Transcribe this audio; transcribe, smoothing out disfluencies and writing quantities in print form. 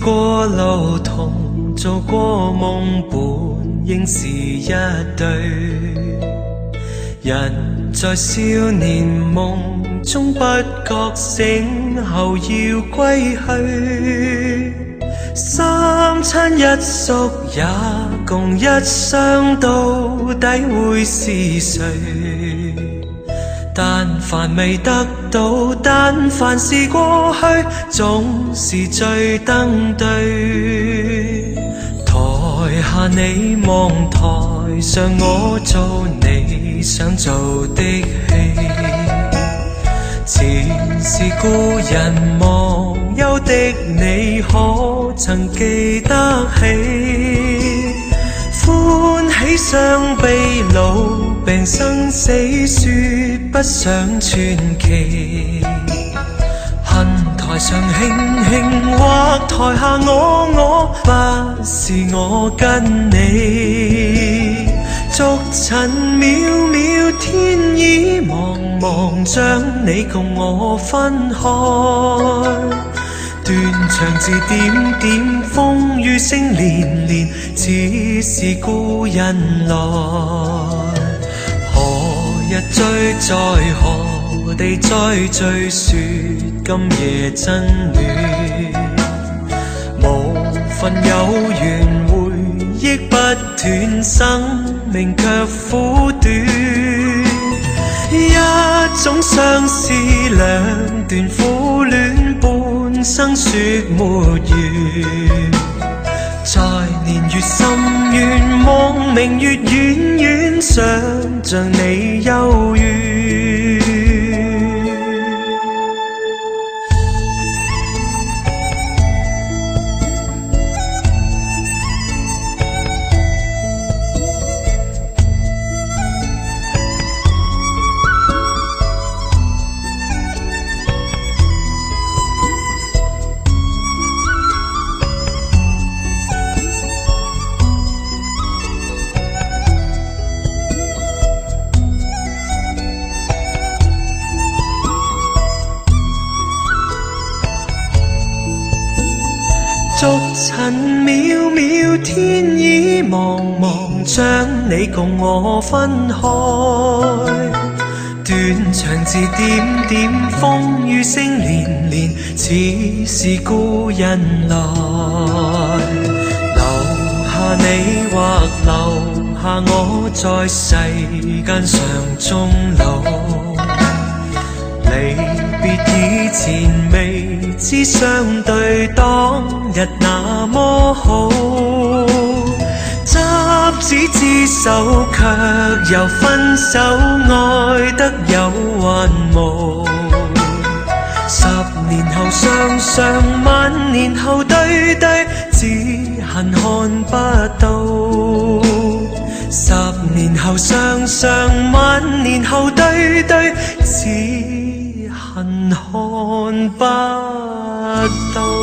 過路途，做過夢，本應是一對。人在少年夢中不覺醒後要歸去，三餐一宿也共一雙，到底會是誰？但凡未得到，但凡是過去，總是最登對。台下你望，台上我做你想做的戲。前是故人忘憂的你，可曾記得起？歡喜傷悲老病生死，說不上傳奇。恨台上輕輕，或台下我，不是我跟你。逐塵渺渺，天已茫茫，將你共我分開。斷腸字點點，風雨聲連連，似是故人來。何日追，在何地再聚，說今夜真戀。無份有緣，回憶不斷，生命卻苦短。一種相思，兩段苦戀，半生說沒完。在年月深淵，望明月遠遠，想像你幽怨。逐塵渺渺，天已茫茫，將你共我分開。斷腸字點點，風雨聲連連，似是故人來。留下你或留下我，在世間上終老。離別以前，未知相對當日那麼好。執子之手，卻又分手，愛得有還無。十年後雙雙，萬年後對對，只恨看不到。十年後雙雙，萬年後對對，只恨看不到。